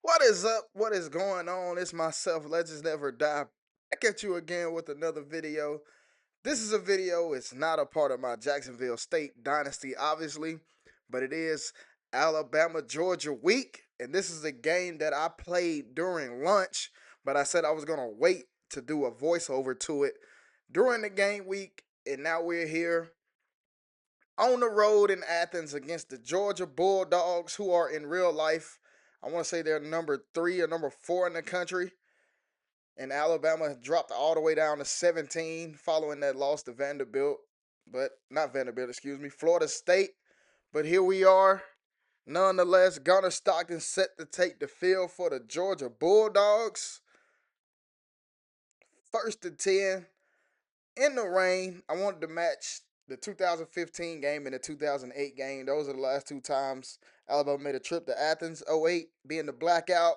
What is up? What is going on? It's myself, Legends Never Die, back at you again with another video. This is a video, it's not a part of my Jacksonville State dynasty, obviously, but it is Alabama Georgia week. And this is a game that I played during lunch, but I said I was going to wait to do a voiceover to it during the game week. And now we're here on the road in Athens against the Georgia Bulldogs, who are in real life, I want to say they're number 3 or number 4 in the country. And Alabama dropped all the way down to 17 following that loss to Vanderbilt. But not Vanderbilt, excuse me, Florida State. But here we are. Nonetheless, Gunnar Stockton set to take the field for the Georgia Bulldogs. First and 10 in the rain. I wanted to match the 2015 game and the 2008 game. Those are the last two times Alabama made a trip to Athens. 08 being the blackout,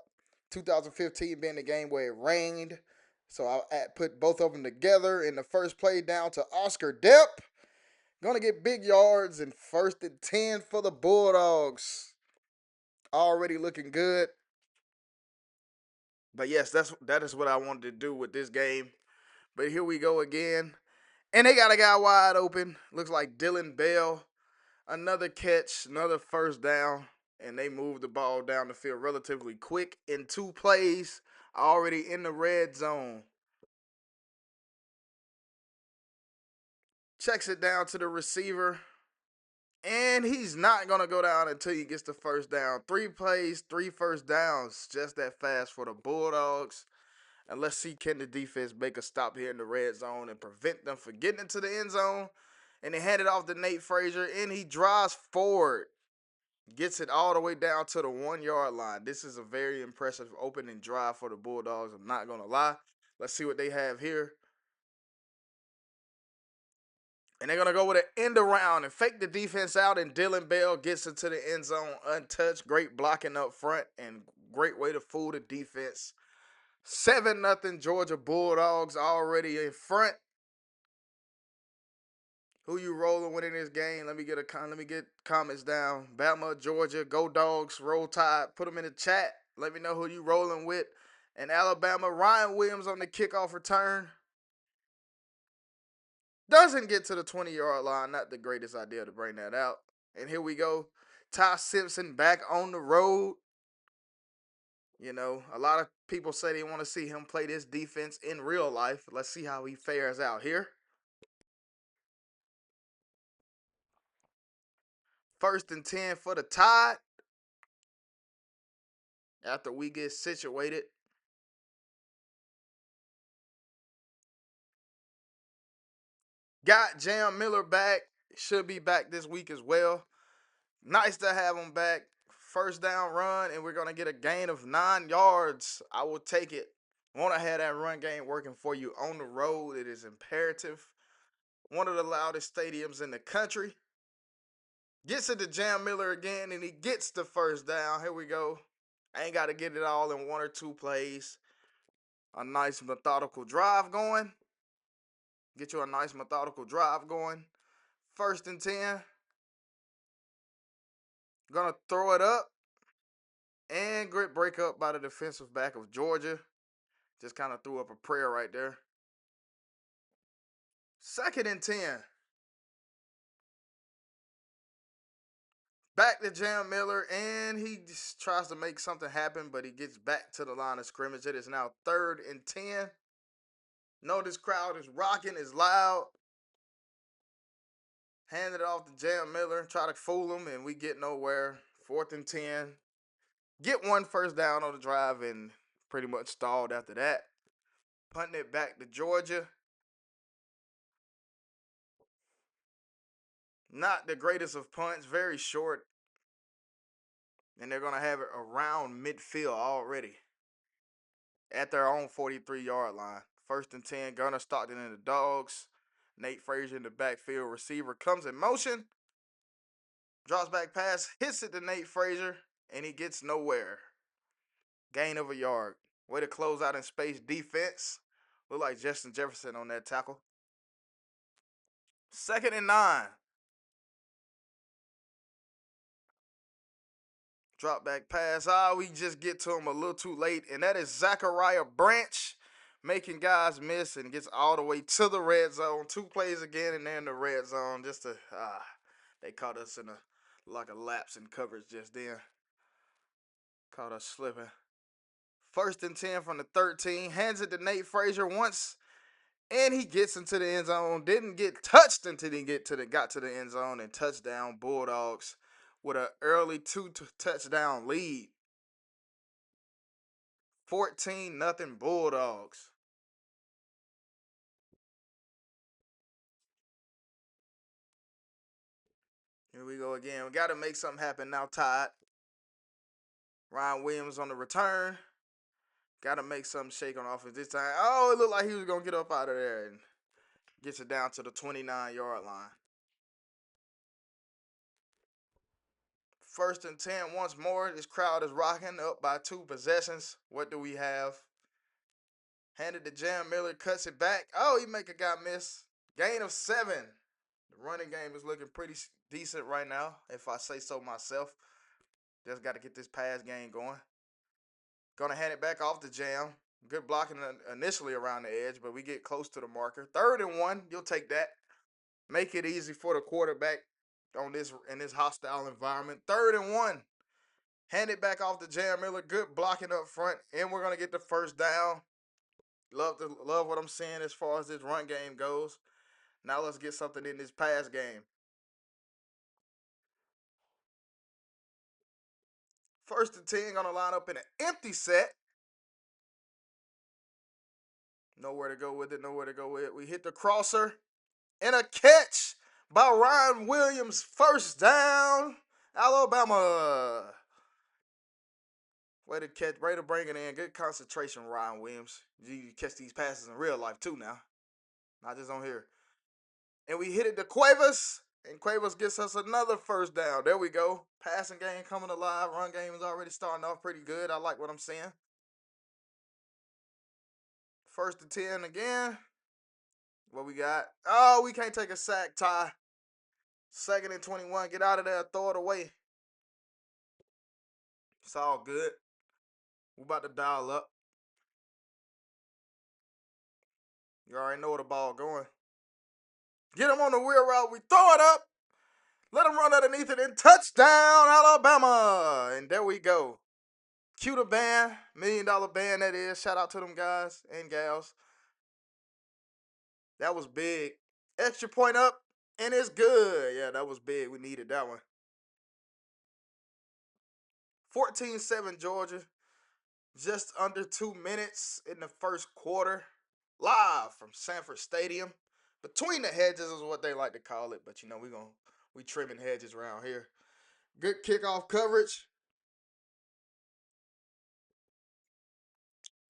2015 being the game where it rained. So I put both of them together in the first play down to Oscar Depp. Gonna get big yards and first and 10 for the Bulldogs. Already looking good. But yes, that is what I wanted to do with this game. But here we go again. And they got a guy wide open. Looks like Dylan Bell. Another catch, another first down. And they moved the ball down the field relatively quick in 2 plays. Already in the red zone. Checks it down to the receiver. And he's not going to go down until he gets the first down. 3 plays, 3 first downs. Just that fast for the Bulldogs. And let's see, can the defense make a stop here in the red zone and prevent them from getting into the end zone. And they hand it off to Nate Frazier, and he drives forward. Gets it all the way down to the 1 yard line. This is a very impressive opening drive for the Bulldogs. I'm not going to lie. Let's see what they have here. And they're going to go with an end around and fake the defense out. And Dylan Bell gets into the end zone untouched. Great blocking up front and great way to fool the defense. 7-0 Georgia Bulldogs already in front. Who you rolling with in this game? Let me get comments down. Bama, Georgia, go Dogs, roll Tide. Put them in the chat. Let me know who you rolling with. And Alabama, Ryan Williams on the kickoff return. Doesn't get to the 20-yard line. Not the greatest idea to bring that out. And here we go. Ty Simpson back on the road. You know, a lot of people say they want to see him play this defense in real life. Let's see how he fares out here. First and 10 for the Tide. After we get situated. Got Jam Miller back. Should be back this week as well. Nice to have him back. First down run, and we're going to get a gain of 9 yards. I will take it. Want to have that run game working for you on the road. It is imperative. One of the loudest stadiums in the country. Gets it to Jam Miller again, and he gets the first down. Here we go. I ain't got to get it all in 1 or 2 plays. A nice methodical drive going. Get you a nice methodical drive going. First and 10. Gonna throw it up. And great break up by the defensive back of Georgia. Just kind of threw up a prayer right there. Second and 10. Back to Jam Miller, and he just tries to make something happen, but he gets back to the line of scrimmage. It is now 3rd and 10. Know this crowd is rocking, is loud. Hand it off to Jam Miller, try to fool him, and we get nowhere. 4th and 10. Get 1 first down on the drive, and pretty much stalled after that. Punting it back to Georgia. Not the greatest of punts, very short. And they're going to have it around midfield already at their own 43-yard line. First and 10, Gunnar Stockton and the Dogs. Nate Frazier in the backfield. Receiver comes in motion. Drops back pass, hits it to Nate Frazier, and he gets nowhere. Gain of a yard. Way to close out in space defense. Look like Justin Jefferson on that tackle. 2nd and 9. Drop back pass. We just get to him a little too late. And that is Zachariah Branch making guys miss and gets all the way to the red zone. 2 plays again and they're in the red zone. Just to, they caught us in like a lapse in coverage just then. Caught us slipping. 1st and 10 from the 13. Hands it to Nate Frazier once. And he gets into the end zone. Didn't get touched until he got to the end zone, and touchdown Bulldogs with an early 2 touchdown lead. 14-0 Bulldogs. Here we go again. We got to make something happen now, Todd. Ryan Williams on the return. Got to make something shake on offense this time. Oh, it looked like he was going to get up out of there and gets it down to the 29-yard line. 1st and 10 once more. This crowd is rocking up by 2 possessions. What do we have? Handed to Jam Miller, cuts it back. Oh, he make a guy miss. Gain of 7. The running game is looking pretty decent right now, if I say so myself. Just got to get this pass game going. Gonna hand it back off to Jam. Good blocking initially around the edge, but we get close to the marker. 3rd and 1, you'll take that. Make it easy for the quarterback in this hostile environment. 3rd and 1. Hand it back off to Jam Miller. Good blocking up front, and we're gonna get the 1st down. Love what I'm seeing as far as this run game goes. Now let's get something in this pass game. 1st and 10, gonna line up in an empty set. Nowhere to go with it. We hit the crosser and a catch by Ryan Williams. 1st down, Alabama. Way to bring it in. Good concentration, Ryan Williams. You catch these passes in real life too now, not just on here. And we hit it to Cuevas, and Cuevas gets us another 1st down. There we go. Passing game coming alive. Run game is already starting off pretty good. I like what I'm seeing. 1st and 10 again. What we got? Oh, we can't take a sack, Ty. 2nd and 21. Get out of there. Throw it away. It's all good. We're about to dial up. You already know where the ball going. Get him on the wheel route. We throw it up. Let him run underneath it and touchdown, Alabama. And there we go. Cue the band. $1 million band, that is. Shout out to them guys and gals. That was big. Extra point up, and it's good. Yeah, that was big. We needed that one. 14-7 Georgia. Just under 2 minutes in the 1st quarter. Live from Sanford Stadium. Between the hedges is what they like to call it. But, you know, we trimming hedges around here. Good kickoff coverage.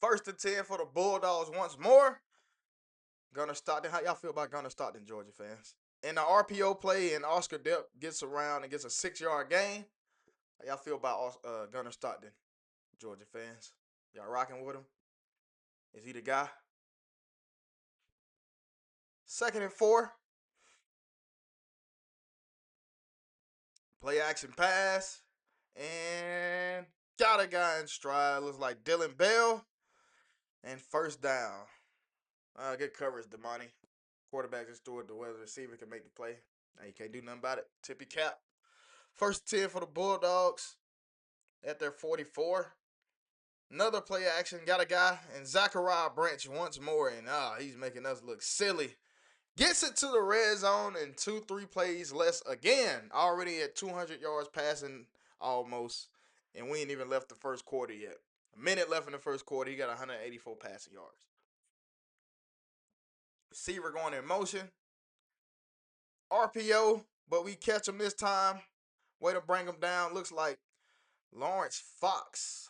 1st and 10 for the Bulldogs once more. Gunnar Stockton. How y'all feel about Gunnar Stockton, Georgia fans? In the RPO play, and Oscar Depp gets around and gets a 6-yard gain. How y'all feel about Gunnar Stockton, Georgia fans? Y'all rocking with him? Is he the guy? 2nd and 4. Play action pass. And got a guy in stride. Looks like Dylan Bell. And 1st down. Good coverage, Damani. Quarterback just threw it to whether the receiver can make the play. Now you can't do nothing about it. Tip your cap. 1st 10 for the Bulldogs at their 44. Another play action. Got a guy and Zachariah Branch once more. And he's making us look silly. Gets it to the red zone in 2-3 plays less again. Already at 200 yards passing almost. And we ain't even left the 1st quarter yet. A minute left in the 1st quarter. He got 184 passing yards. Receiver going in motion. RPO, but we catch him this time. Way to bring him down. Looks like Lawrence Fox.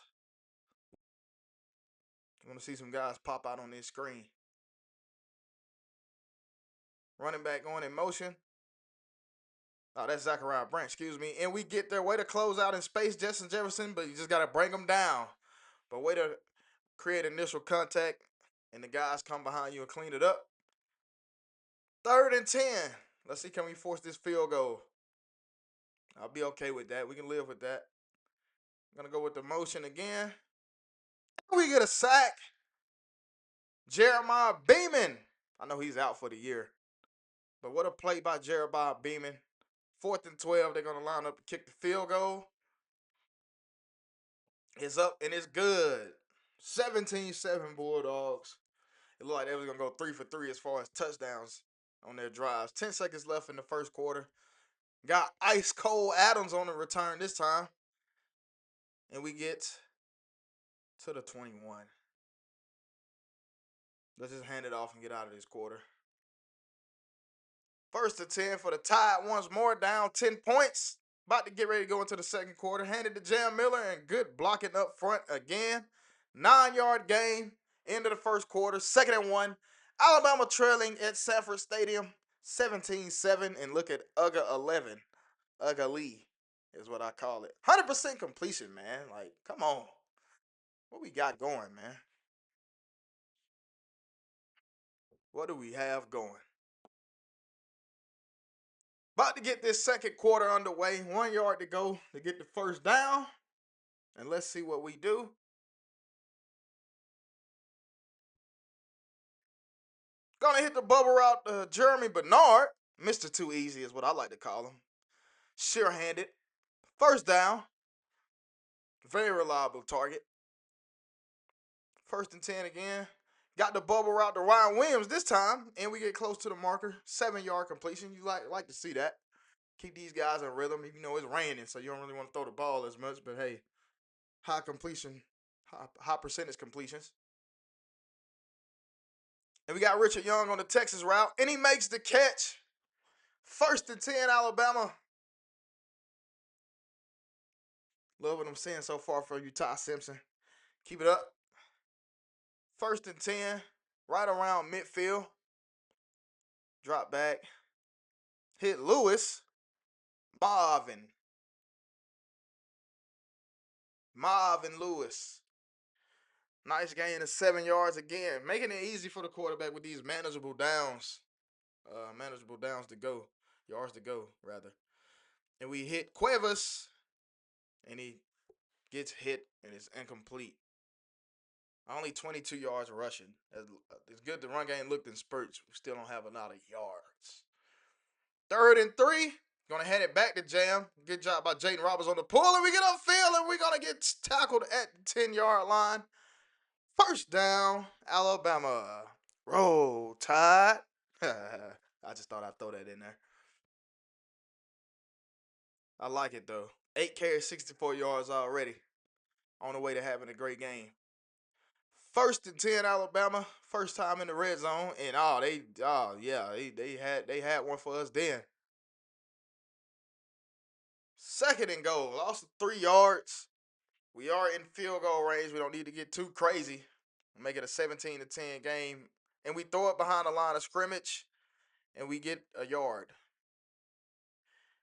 I'm going to see some guys pop out on this screen. Running back going in motion. Oh, that's Zachariah Branch, excuse me. And we get their way to close out in space, Justin Jefferson, but you just got to bring them down. But way to create initial contact, and the guys come behind you and clean it up. 3rd and 10. Let's see, can we force this field goal? I'll be okay with that. We can live with that. Gonna go with the motion again. We get a sack. Jeremiah Beeman. I know he's out for the year. But what a play by Jeremiah Beeman. 4th and 12. They're gonna line up to kick the field goal. It's up and it's good. 17-7 Bulldogs. It looked like they was gonna go 3 for 3 as far as touchdowns on their drives. 10 seconds left in the first quarter. Got ice cold Adams on the return this time. And we get to the 21. Let's just hand it off and get out of this quarter. 1st and 10 for the Tide once more, down 10 points. About to get ready to go into the second quarter. Handed to Jam Miller and good blocking up front again. 9-yard gain. End of the first quarter. 2nd and 1. Alabama trailing at Sanford Stadium 17-7. And look at Ugga 11. Ugga Lee is what I call it. 100% completion, man. Like, come on. What we got going, man? What do we have going? About to get this second quarter underway. 1 yard to go to get the first down. And let's see what we do. Gonna hit the bubble route, Jeremy Bernard. Mr. Too Easy is what I like to call him. Sure-handed. First down. Very reliable target. 1st and 10 again. Got the bubble route to Ryan Williams this time. And we get close to the marker. 7-yard completion. You like to see that. Keep these guys in rhythm. Even though it's raining, so you don't really want to throw the ball as much. But hey, high completion. High percentage completions. And we got Richard Young on the Texas route. And he makes the catch. 1st and 10, Alabama. Love what I'm seeing so far for you, Ty Simpson. Keep it up. 1st and 10, right around midfield. Drop back. Hit Lewis. Marvin Lewis. Nice gain of 7 yards again. Making it easy for the quarterback with these manageable downs. Manageable downs to go. Yards to go, rather. And we hit Cuevas. And he gets hit and it's incomplete. Only 22 yards rushing. It's good the run game looked in spurts. We still don't have a lot of yards. 3rd and 3. Gonna hand it back to Jam. Good job by Jaden Roberts on the pull. And we get upfield and we're gonna get tackled at the 10-yard line. First down, Alabama. Roll Tide. I just thought I'd throw that in there. I like it though. 8 carries, 64 yards already. On the way to having a great game. 1st and 10, Alabama. First time in the red zone, and they had one for us then. 2nd and goal. Lost 3 yards. We are in field goal range. We don't need to get too crazy. Make it a 17-10 game, and we throw it behind the line of scrimmage, and we get a yard.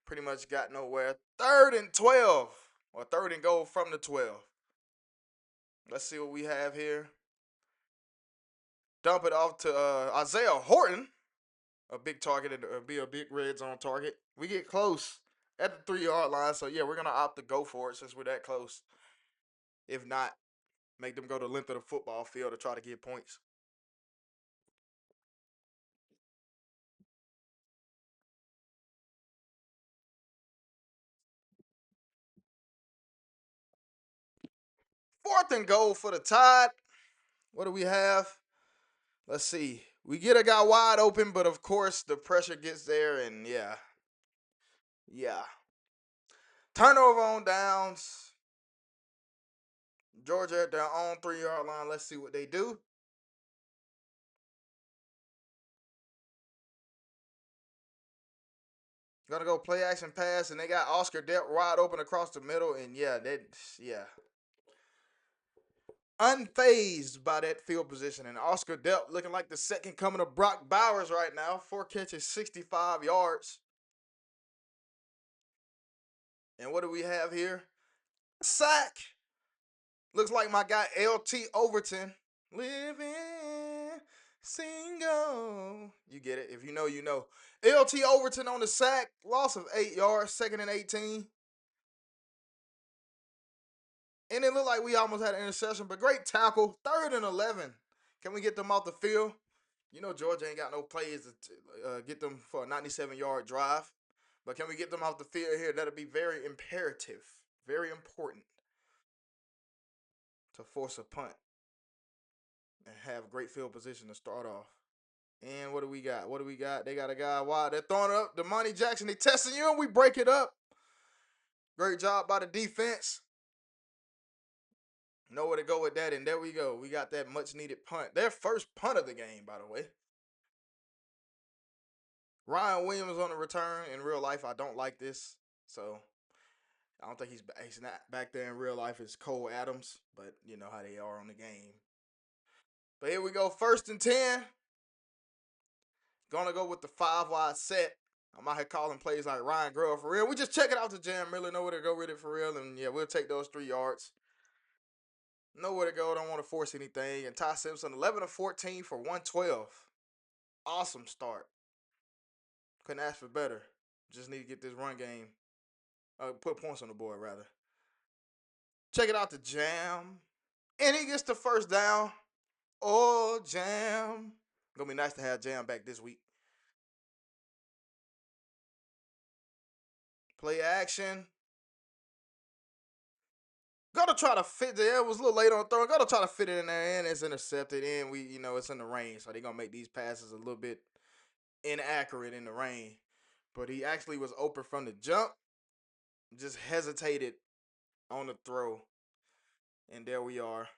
Pretty much got nowhere. 3rd and 12, or 3rd and goal from the 12. Let's see what we have here. Dump it off to Isaiah Horton. A big target and be a big red zone target. We get close at the 3-yard line, so yeah, we're gonna opt to go for it since we're that close. If not, make them go the length of the football field to try to get points. Fourth and goal for the Tide. What do we have? Let's see. We get a guy wide open, but of course the pressure gets there, and yeah. Turnover on downs. Georgia at their own 3-yard line. Let's see what they do. Gonna go play action pass, and they got Oscar Depp wide open across the middle, and yeah. Unfazed by that field position, and Oscar Depp looking like the second coming of Brock Bowers right now. 4 catches, 65 yards. And what do we have here? Sack. Looks like my guy LT Overton. Living single. You get it. If you know, you know. LT Overton on the sack. Loss of 8 yards. 2nd and 18. And it looked like we almost had an interception, but great tackle. 3rd and 11. Can we get them off the field? You know Georgia ain't got no plays to get them for a 97-yard drive. But can we get them off the field here? That'll be very imperative, very important to force a punt and have great field position to start off. And what do we got? What do we got? They got a guy wide. They're throwing it up. Damani Jackson, they testing you, and we break it up. Great job by the defense. Know where to go with that, and there we go. We got that much-needed punt. Their first punt of the game, by the way. Ryan Williams on the return. In real life, I don't like this. So, I don't think he's not back there in real life. It's Cole Adams, but you know how they are on the game. But here we go. 1st and 10. Gonna go with the 5-wide set. I'm out here calling plays like Ryan Grubb for real. We just check it out to Jam. Really know where to go with it for real. And yeah, we'll take those 3 yards. Know where to go. Don't want to force anything. And Ty Simpson, 11 of 14 for 112. Awesome start. Couldn't ask for better. Just need to get this run game. Put points on the board, rather. Check it out to Jam. And he gets the first down. Oh, Jam. Gonna be nice to have Jam back this week. Play action. Gotta try to fit there. It was a little late on throw. Gotta try to fit it in there, and it's intercepted. And it's in the rain, so they're gonna make these passes a little bit inaccurate in the rain. But he actually was open from the jump. Just hesitated on the throw. And there we are.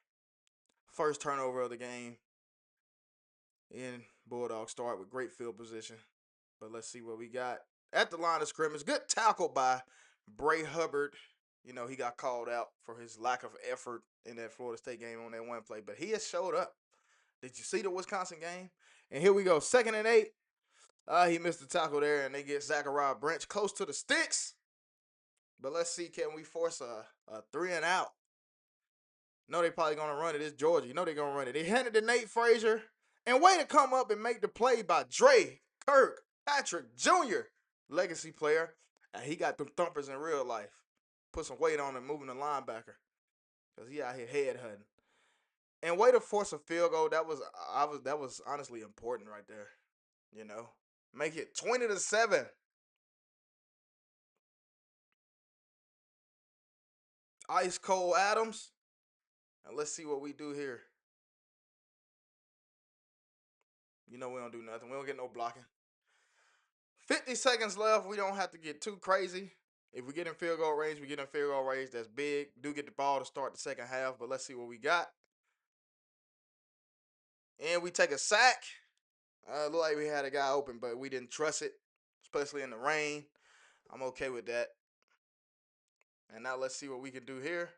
First turnover of the game. And Bulldogs start with great field position. But let's see what we got at the line of scrimmage. Good tackle by Bray Hubbard. You know, he got called out for his lack of effort in that Florida State game on that one play. But he has showed up. Did you see the Wisconsin game? And here we go. 2nd and 8. He missed the tackle there, and they get Zachariah Branch close to the sticks. But let's see, can we force a 3-and-out? No, they probably going to run it. It's Georgia. You know they're going to run it. They handed to Nate Frazier. And way to come up and make the play by Dre Kirkpatrick Jr., legacy player. And he got them thumpers in real life. Put some weight on him moving the linebacker. Because he out here head-hunting. And way to force a field goal. That was honestly important right there. You know. Make it 20-7. Ice Cold Adams. And let's see what we do here. You know we don't do nothing. We don't get no blocking. 50 seconds left. We don't have to get too crazy. If we get in field goal range, we get in field goal range. That's big. Do get the ball to start the second half, but let's see what we got. And we take a sack. Looked like we had a guy open, but we didn't trust it, especially in the rain. I'm okay with that. And now let's see what we can do here.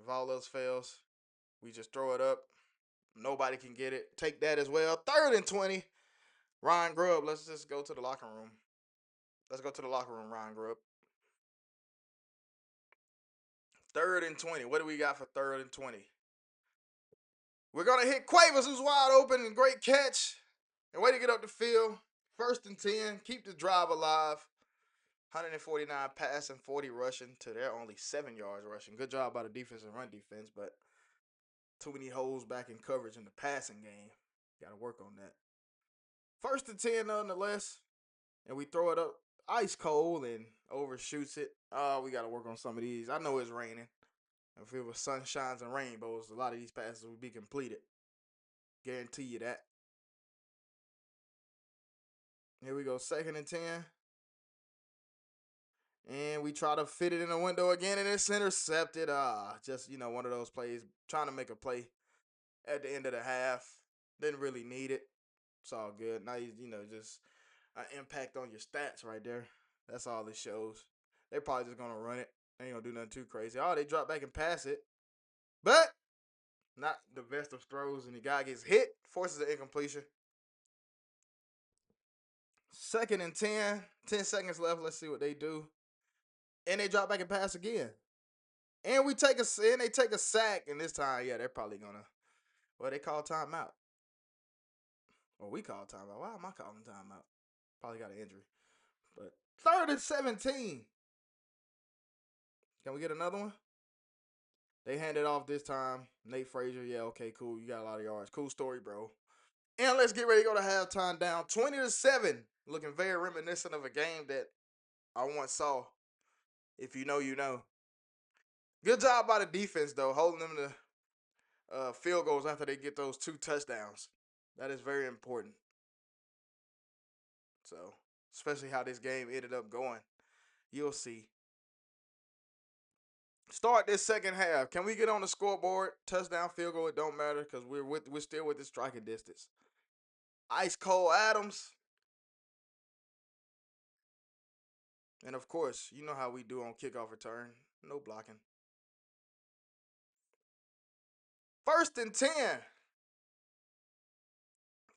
If all else fails, we just throw it up. Nobody can get it. Take that as well. 3rd and 20. Ryan Grubb, let's just go to the locker room. Let's go to the locker room, Ryan Grubb. 3rd and 20. What do we got for 3rd and 20? We're going to hit Quavers, who's wide open, and great catch. And way to get up the field. 1st and 10. Keep the drive alive. 149 passing, 40 rushing to their only 7 yards rushing. Good job by the defense and run defense, but too many holes back in coverage in the passing game. Got to work on that. 1st and 10 nonetheless. And we throw it up ice cold and overshoots it. Oh, we got to work on some of these. I know it's raining. If it was sunshines and rainbows, a lot of these passes would be completed. Guarantee you that. Here we go, 2nd and 10. And we try to fit it in the window again, and it's intercepted. Just, one of those plays, trying to make a play at the end of the half. Didn't really need it. It's all good. Now, just an impact on your stats right there. That's all it shows. They're probably just going to run it. They ain't going to do nothing too crazy. Oh, they drop back and pass it. But not the best of throws, and the guy gets hit, forces an incompletion. 2nd and 10. 10 seconds left. Let's see what they do. And they drop back and pass again. And they take a sack. And this time, yeah, they're probably going to, they call timeout. Or we call timeout. Why am I calling timeout? Probably got an injury. But 3rd and 17. Can we get another one? They handed off this time. Nate Frazier, yeah, okay, cool. You got a lot of yards. Cool story, bro. And let's get ready to go to halftime down 20-7. Looking very reminiscent of a game that I once saw. If you know, you know. Good job by the defense, though, holding them to field goals after they get those 2 touchdowns. That is very important. So, especially how this game ended up going. You'll see. Start this second half. Can we get on the scoreboard? Touchdown, field goal, it don't matter because we're still with the striking distance. Ice Cold Adams. And of course, you know how we do on kickoff return. No blocking. 1st and 10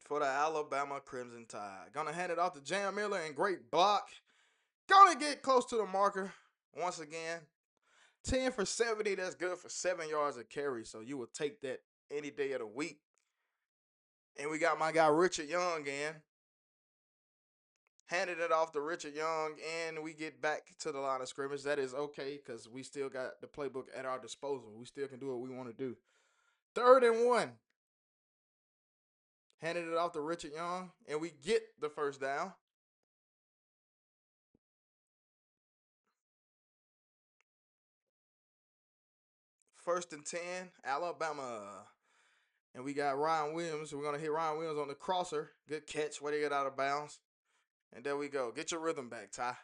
for the Alabama Crimson Tide. Gonna hand it off to Jam Miller and great block. Gonna get close to the marker once again. 10 for 70. That's good for 7 yards of carry. So you will take that any day of the week. And we got my guy Richard Young in. Handed it off to Richard Young, and we get back to the line of scrimmage. That is okay because we still got the playbook at our disposal. We still can do what we want to do. 3rd and 1. Handed it off to Richard Young, and we get the first down. 1st and 10, Alabama. And we got Ryan Williams. We're going to hit Ryan Williams on the crosser. Good catch. Way to get out of bounds. And there we go. Get your rhythm back, Ty.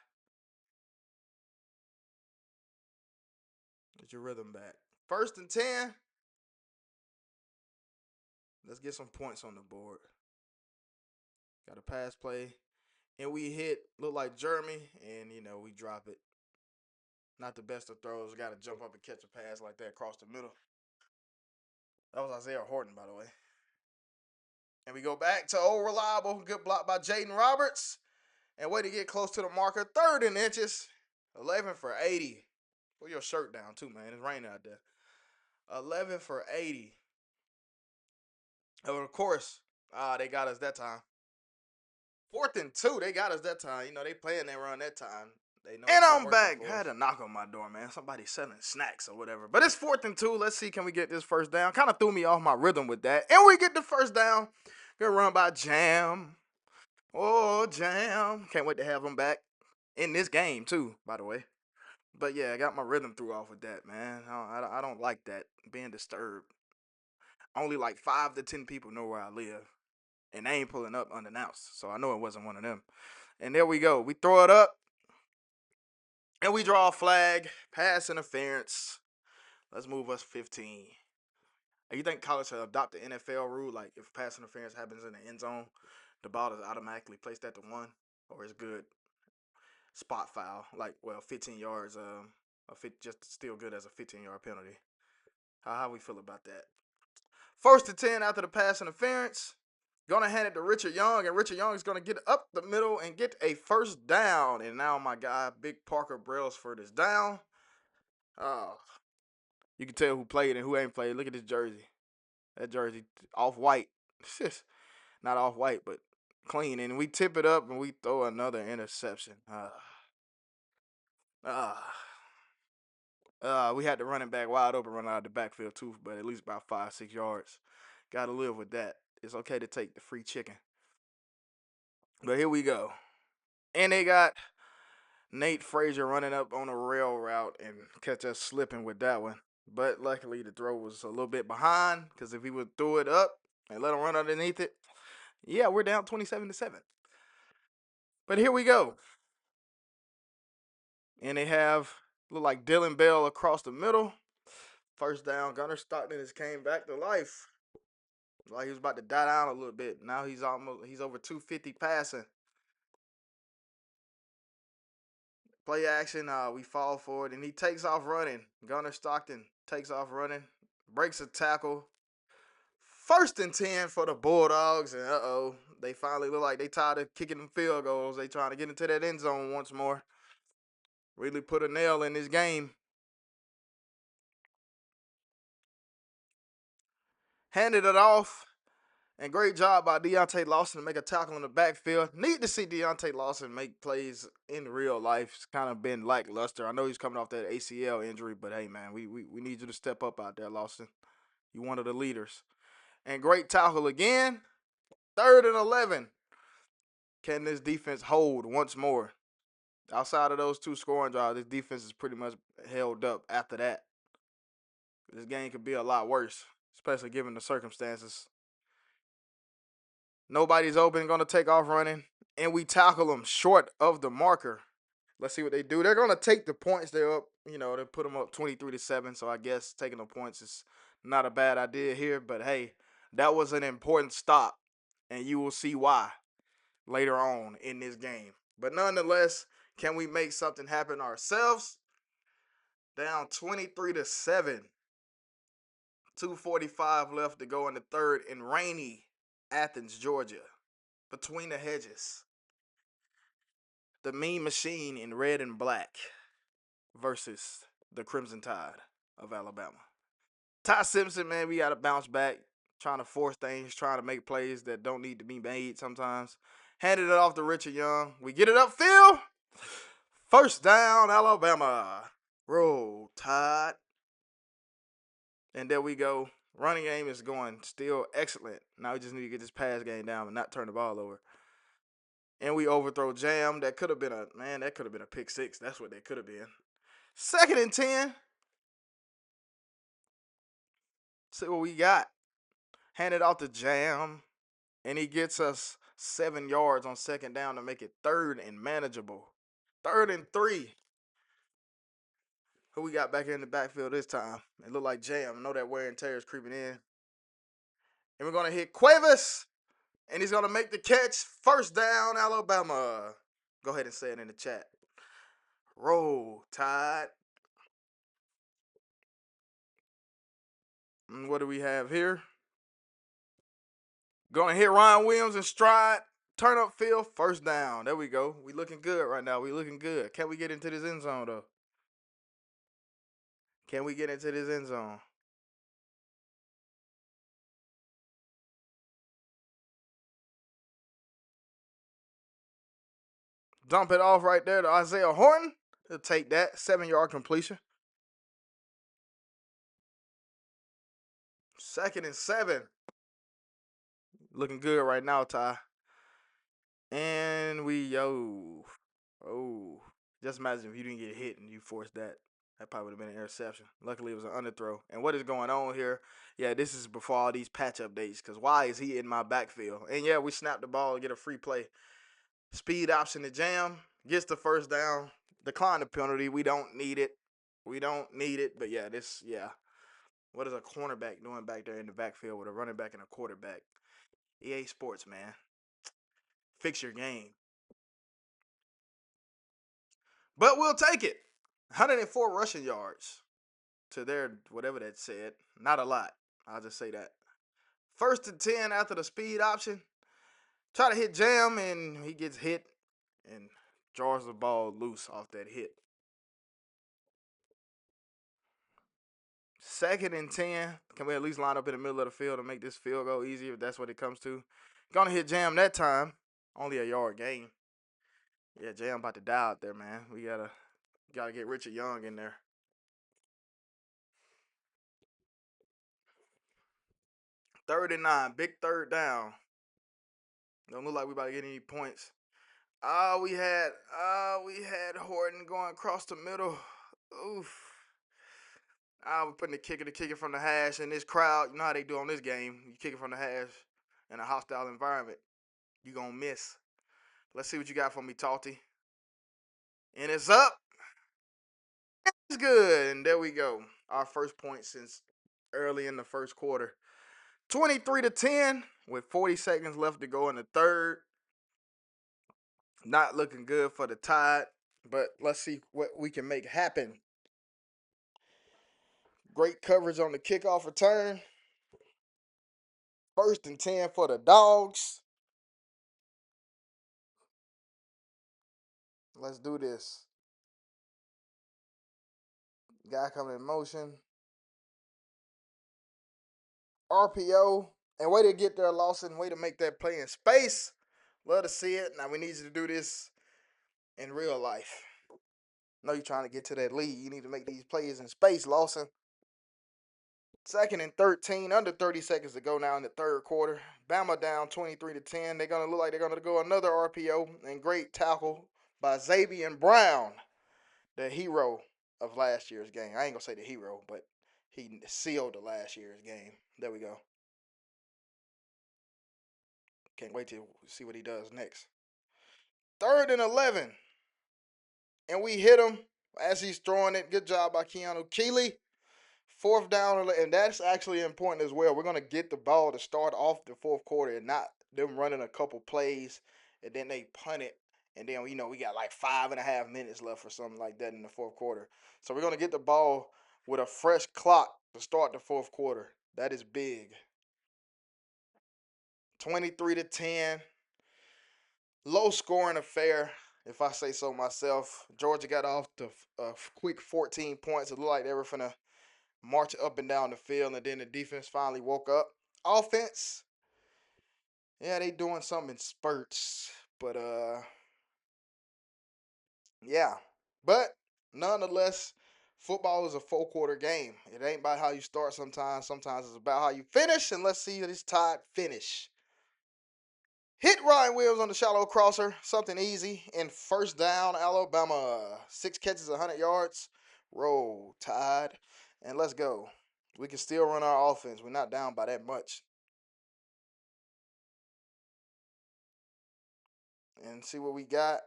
Get your rhythm back. 1st and 10. Let's get some points on the board. Got a pass play. And we hit, look like Jeremy, and, we drop it. Not the best of throws. Got to jump up and catch a pass like that across the middle. That was Isaiah Horton, by the way. And we go back to old reliable. Good block by Jaden Roberts. And way to get close to the marker. 3rd and inches. 11 for 80. Pull your shirt down, too, man. It's raining out there. 11 for 80. And, of course, they got us that time. 4th and 2. They got us that time. They playing that run that time. They know. And I'm back. I had a knock on my door, man. Somebody selling snacks or whatever. But it's 4th and 2. Let's see, can we get this first down? Kind of threw me off my rhythm with that. And we get the first down. Good run by Jam. Oh, Jam. Can't wait to have him back in this game, too, by the way. But, yeah, I got my rhythm threw off with that, man. I don't like that, being disturbed. Only like 5 to 10 people know where I live. And they ain't pulling up unannounced. So I know it wasn't one of them. And there we go. We throw it up. And we draw a flag. Pass interference. Let's move us 15. You think college should adopt the NFL rule? Like, if pass interference happens in the end zone, the ball is automatically placed at the 1? Or is good spot foul? Like, 15 yards. Just still good as a 15-yard penalty. How we feel about that? 1st and 10 after the pass interference. Gonna hand it to Richard Young, and Richard Young is gonna get up the middle and get a first down. And now my guy, Big Parker Brailsford, is down. You can tell who played and who ain't played. Look at this jersey. That jersey, off-white. Not off-white, but clean. And we tip it up, and we throw another interception. We had the running back wide open, run out of the backfield, too, but at least about 5-6 yards. Got to live with that. It's okay to take the free chicken. But here we go. And they got Nate Frazier running up on a rail route and catch us slipping with that one. But luckily the throw was a little bit behind, because if he would throw it up and let him run underneath it, yeah, we're down 27-7. But here we go. And they have, look like Dylan Bell across the middle. First down. Gunnar Stockton has came back to life. Like he was about to die down a little bit. Now he's over 250 passing. Play action, we fall forward, and he takes off running. Gunnar Stockton takes off running, breaks a tackle. 1st and 10 for the Bulldogs, and they finally look like they tired of kicking them field goals. They trying to get into that end zone once more. Really put a nail in this game. Handed it off, And great job by Deontay Lawson to make a tackle in the backfield. Need to see Deontay Lawson make plays in real life. It's kind of been lackluster. I know he's coming off that ACL injury, but hey, man, we need you to step up out there, Lawson. You're one of the leaders. And great tackle again. 3rd and 11. Can this defense hold once more? Outside of those 2 scoring drives, this defense is pretty much held up after that. This game could be a lot worse, especially given the circumstances. Nobody's open, going to take off running, and we tackle them short of the marker. Let's see what they do. They're going to take the points. They're up, they put them up 23-7, so I guess taking the points is not a bad idea here, but hey, that was an important stop, and you will see why later on in this game. But nonetheless, can we make something happen ourselves? Down 23-7. 2:45 left to go in the 3rd in rainy Athens, Georgia. Between the hedges. The Mean Machine in red and black versus the Crimson Tide of Alabama. Ty Simpson, man, we got to bounce back. Trying to force things, trying to make plays that don't need to be made sometimes. Handed it off to Richard Young. We get it upfield. 1st down, Alabama. Roll Tide. And there we go. Running game is going still excellent. Now we just need to get this pass game down and not turn the ball over. And we overthrow Jam. That could have been a pick 6. That's what that could have been. 2nd and 10. See what we got. Hand it off to Jam. And he gets us 7 yards on 2nd down to make it 3rd and manageable. 3rd and 3. Who we got back in the backfield this time? It looked like Jam. I know that wear and tear is creeping in. And we're going to hit Cuevas. And he's going to make the catch. 1st down, Alabama. Go ahead and say it in the chat. Roll Tide. And what do we have here? Going to hit Ryan Williams in stride. Turn up field. 1st down. There we go. We looking good right now. We looking good. Can we get into this end zone, though? Can we get into this end zone? Dump it off right there to Isaiah Horton. He'll take that. 7-yard completion. 2nd and 7. Looking good right now, Ty. And just imagine if you didn't get hit and you forced that. That probably would have been an interception. Luckily, it was an underthrow. And what is going on here? Yeah, this is before all these patch updates. Because why is he in my backfield? And yeah, we snap the ball and get a free play. Speed option to Jam. Gets the 1st down. Decline the penalty. We don't need it. But yeah, what is a cornerback doing back there in the backfield with a running back and a quarterback? EA Sports, man. Fix your game. But we'll take it. 104 rushing yards to their whatever that said. Not a lot. I'll just say that. 1st and 10 after the speed option. Try to hit Jam, and he gets hit and draws the ball loose off that hit. 2nd and 10. Can we at least line up in the middle of the field and make this field goal easier if that's what it comes to? Gonna hit Jam that time. Only a yard gain. Yeah, Jam about to die out there, man. We gotta get Richard Young in there. 3rd and 9. Big 3rd down. Don't look like we about to get any points. We had Horton going across the middle. Oof. We're putting the kicker from the hash in this crowd. You know how they do on this game. You kick it from the hash in a hostile environment. You gonna miss. Let's see what you got for me, Talty. And it's up. It's good. And there we go. Our first point since early in the 1st quarter. 23-10 with 40 seconds left to go in the 3rd. Not looking good for the Tide, but let's see what we can make happen. Great coverage on the kickoff return. 1st and 10 for the Dogs. Let's do this. Guy coming in motion. RPO. And way to get there, Lawson. Way to make that play in space. Love to see it. Now we need you to do this in real life. Know you're trying to get to that lead. You need to make these plays in space, Lawson. Second and 13, under 30 seconds to go now in the third quarter. Bama down 23 to 10. They're gonna look like they're gonna go another RPO and great tackle by Xavier Brown, the hero of last year's game. I ain't gonna say the hero, but he sealed the last year's game. There we go. Can't wait to see what he does next. Third and 11, and we hit him as he's throwing it. Good job by Keanu Keeley. Fourth down, and that's actually important as well. We're going to get the ball to start off the fourth quarter and not them running a couple plays and then they punt it. And then, we got like 5.5 minutes left or something like that in the fourth quarter. So we're going to get the ball with a fresh clock to start the fourth quarter. That is big. 23 to 10. Low scoring affair, if I say so myself. Georgia got off to a quick 14 points. It looked like they were finna march up and down the field, and then the defense finally woke up. Offense, yeah, they doing something in spurts, but yeah. But nonetheless, football is a four-quarter game. It ain't about how you start sometimes. Sometimes it's about how you finish, and let's see this Tide finish. Hit Ryan Williams on the shallow crosser, something easy, and first down, Alabama. 6 catches, 100 yards. Roll, Tide, and let's go. We can still run our offense. We're not down by that much. And see what we got.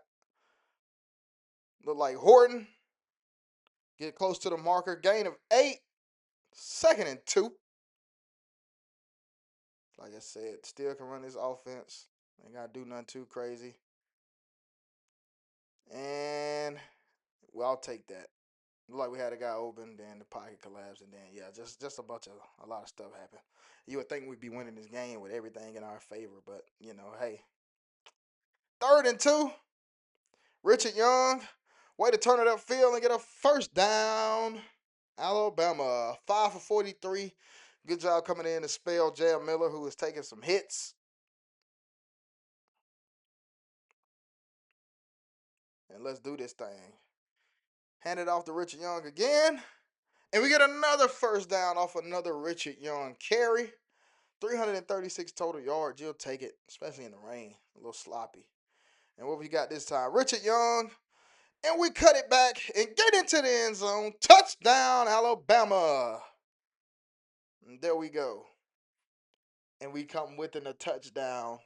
Look like Horton. Get close to the marker. Gain of 8. Second and 2. Like I said, still can run this offense. Ain't got to do nothing too crazy. And, well, I'll take that. Look like we had a guy open, then the pocket collapsed, and then, yeah, just a lot of stuff happened. You would think we'd be winning this game with everything in our favor, but, hey. Third and 2. Richard Young. Way to turn it upfield and get a first down. Alabama, 5 for 43. Good job coming in to spell Jam Miller, who is taking some hits. And let's do this thing. Hand it off to Richard Young again. And we get another first down off another Richard Young carry. 336 total yards. You'll take it, especially in the rain. A little sloppy. And what we got this time? Richard Young. And we cut it back and get into the end zone. Touchdown, Alabama. And there we go. And we come within a touchdown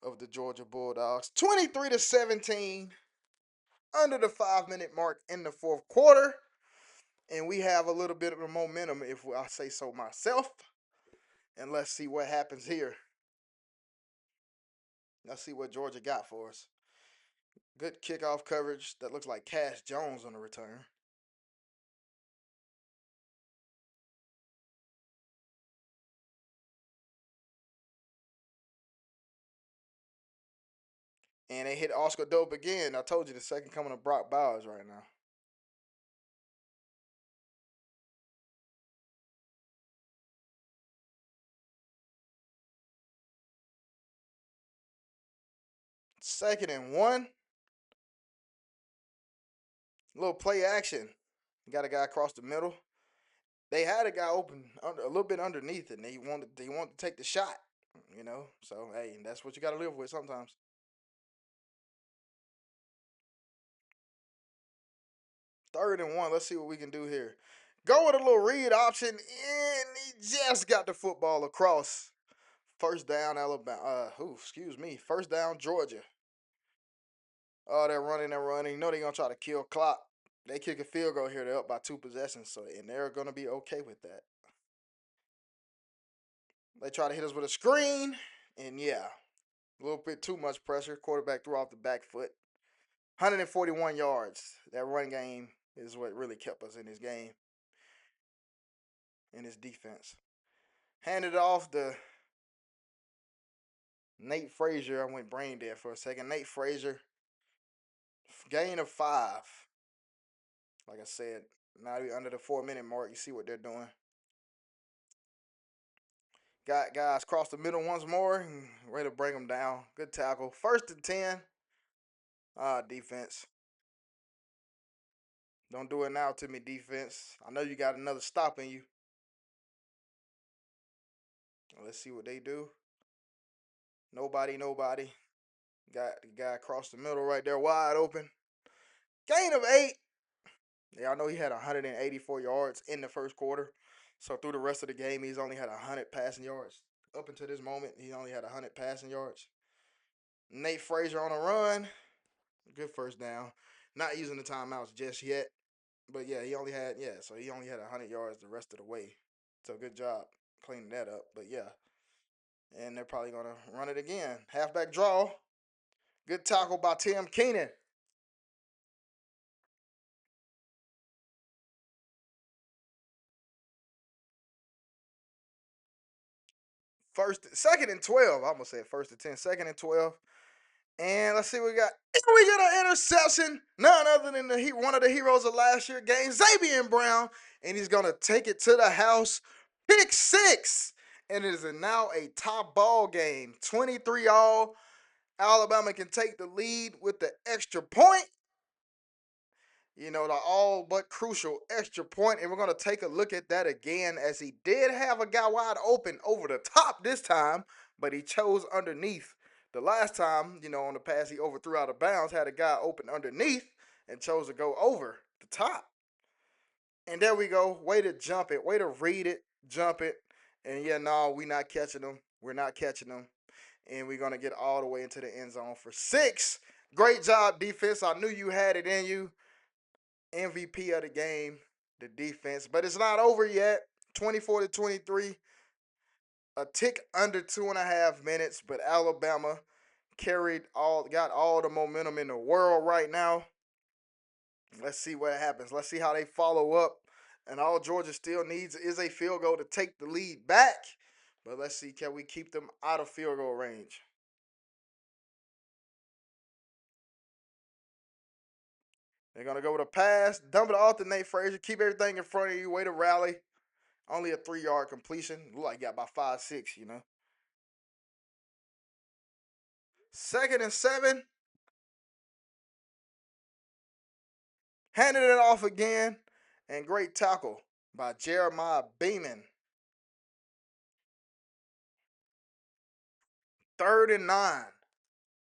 of the Georgia Bulldogs. 23 to 17. Under the 5-minute mark in the fourth quarter. And we have a little bit of a momentum, if I say so myself. And let's see what happens here. Let's see what Georgia got for us. Good kickoff coverage. That looks like Cash Jones on the return. And they hit Oscar Dope again. I told you the second coming of Brock Bowers right now. Second and 1. Little play action. Got a guy across the middle. They had a guy open a little bit underneath it, and they wanted to take the shot. So hey, that's what you got to live with sometimes. Third and 1. Let's see what we can do here. Go with a little read option, and he just got the football across. First down, Alabama. Excuse me. First down, Georgia. Oh, they're running. They're going to try to kill clock. They kick a field goal here. They're up by 2 possessions, and they're going to be okay with that. They try to hit us with a screen, and yeah, a little bit too much pressure. Quarterback threw off the back foot. 141 yards. That run game is what really kept us in this game, in this defense. Handed off to Nate Frazier. I went brain dead for a second. Nate Frazier. Gain of 5. Like I said, now we're under the 4-minute mark. You see what they're doing. Got guys cross the middle once more. Way to bring them down. Good tackle. First and 10. Defense. Don't do it now to me, defense. I know you got another stop in you. Let's see what they do. Nobody, nobody. Got the guy across the middle right there, wide open. Gain of 8. Yeah, I know he had 184 yards in the first quarter. So through the rest of the game, he's only had 100 passing yards. Up until this moment, he only had 100 passing yards. Nate Frazier on a run. Good first down. Not using the timeouts just yet. But yeah, so he only had 100 yards the rest of the way. So good job cleaning that up. But yeah, and they're probably going to run it again. Halfback draw. Good tackle by Tim Keenan. Second and 12. I almost said first and 10. Second and 12. And let's see what we got. We get an interception. None other than one of the heroes of last year's game, Xavier Brown. And he's going to take it to the house. Pick 6. And it is now a top ball game. 23 all. Alabama can take the lead with the extra point. The all but crucial extra point. And we're going to take a look at that again, as he did have a guy wide open over the top this time, but he chose underneath. The last time, on the pass he overthrew out of bounds, had a guy open underneath and chose to go over the top. And there we go. Way to jump it. Way to read it, jump it. And yeah, no, we're not catching them. We're not catching them. And we're going to get all the way into the end zone for 6. Great job, defense. I knew you had it in you. MVP of the game, the defense. But it's not over yet. 24-23. A tick under 2.5 minutes, but Alabama got all the momentum in the world right now. Let's see what happens. Let's see how they follow up. And all Georgia still needs is a field goal to take the lead back. But let's see, can we keep them out of field goal range? They're going to go with a pass. Dump it off to Nate Frazier. Keep everything in front of you. Way to rally. Only a 3-yard completion. Look like you got about 5-6. Second and 7. Handed it off again. And great tackle by Jeremiah Beeman. 3rd and 9.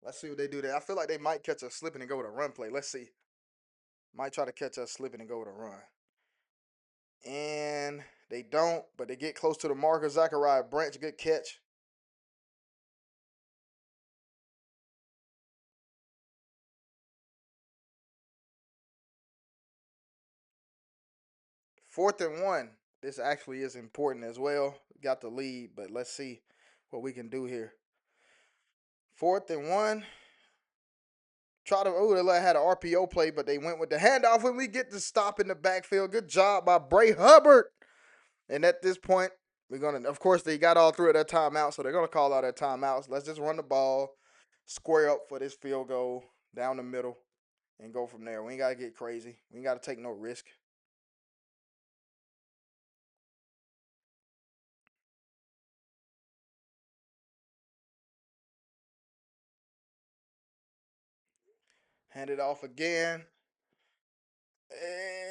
Let's see what they do there. I feel like they might catch us slipping and go with a run play. Let's see. Might try to catch us slipping and go with a run. And they don't, but they get close to the marker. Zachariah Branch, good catch. Fourth and 1. This actually is important as well. Got the lead, but let's see what we can do here. 4th and 1. They had an RPO play, but they went with the handoff when we get the stop in the backfield. Good job by Bray Hubbard. And at this point, of course, they got all 3 of their timeouts, so they're going to call out their timeouts. Let's just run the ball, square up for this field goal down the middle, and go from there. We ain't got to get crazy. We ain't got to take no risk. Hand it off again.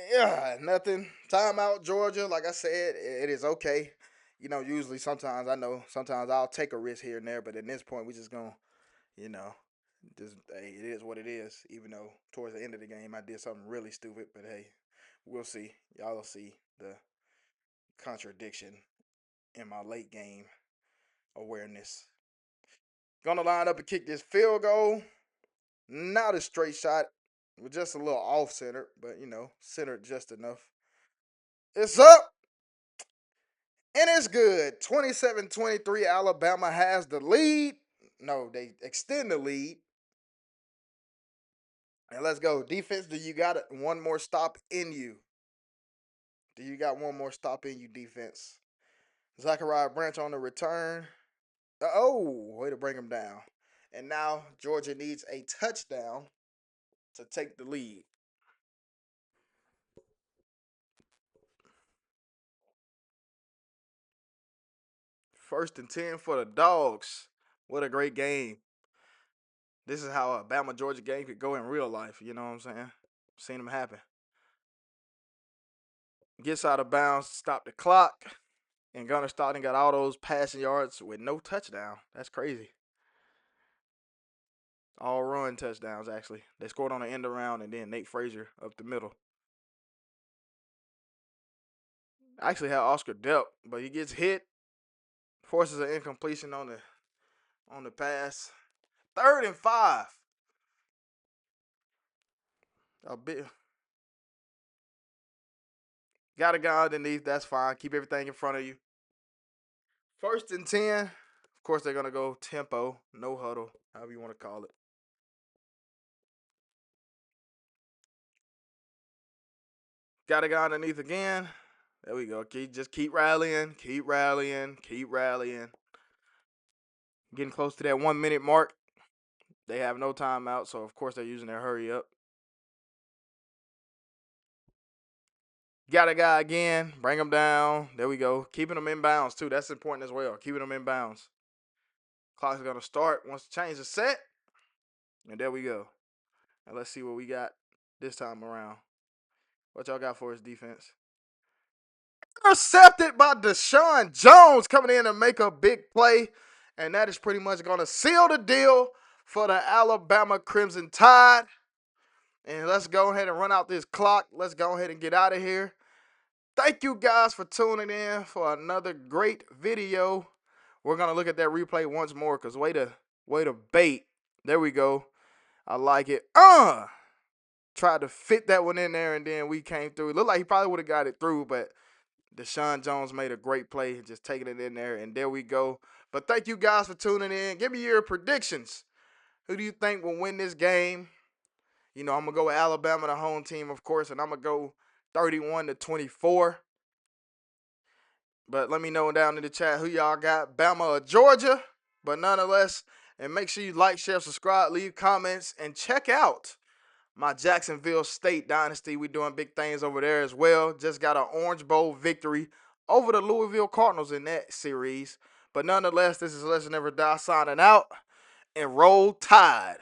Yeah, nothing. Timeout, Georgia. Like I said, it is okay. Usually sometimes I'll take a risk here and there, but at this point, we just going to, hey, it is what it is. Even though towards the end of the game, I did something really stupid, but hey, we'll see. Y'all will see the contradiction in my late game awareness. Gonna line up and kick this field goal. Not a straight shot. We're just a little off center, but centered just enough. It's up. And it's good. 27-23. Alabama has the lead. No, they extend the lead. And let's go. Defense, do you got one more stop in you? Do you got one more stop in you, defense? Zachariah Branch on the return. Oh, way to bring him down. And now Georgia needs a touchdown to take the lead. First and 10 for the Dogs. What a great game. This is how a Bama Georgia game could go in real life. You know what I'm saying? Seen them happen. Gets out of bounds, stop the clock. And Gunnar Stockton got all those passing yards with no touchdown. That's crazy. All run touchdowns, actually. They scored on the end around, and then Nate Frazier up the middle. I actually had Oscar Delp, but he gets hit, forces an incompletion on the pass. 3rd and 5. A bit. Got a guy underneath. That's fine. Keep everything in front of you. 1st and 10. Of course, they're gonna go tempo, no huddle, however you want to call it. Got a guy underneath again. There we go. Just keep rallying, keep rallying, keep rallying. Getting close to that 1 minute mark. They have no timeout, so of course they're using their hurry up. Got a guy again. Bring him down. There we go. Keeping them in bounds, too. That's important as well. Keeping them in bounds. Clock's going to start once the change is set. And there we go. And let's see what we got this time around. What y'all got for his defense? Intercepted by Deshaun Jones coming in to make a big play. And that is pretty much going to seal the deal for the Alabama Crimson Tide. And let's go ahead and run out this clock. Let's go ahead and get out of here. Thank you guys for tuning in for another great video. We're going to look at that replay once more because way to bait. There we go. I like it. Tried to fit that one in there, and then we came through. It looked like he probably would have got it through, but Deshaun Jones made a great play, just taking it in there, and there we go. But thank you guys for tuning in. Give me your predictions. Who do you think will win this game? You know, I'm going to go with Alabama, the home team, of course, and I'm going to go 31-24. But let me know down in the chat who y'all got, Bama or Georgia. But nonetheless, and make sure you like, share, subscribe, leave comments, and check out my Jacksonville State Dynasty. We're doing big things over there as well. Just got an Orange Bowl victory over the Louisville Cardinals in that series. But nonetheless, this is Let's Never Die signing out, and roll Tide.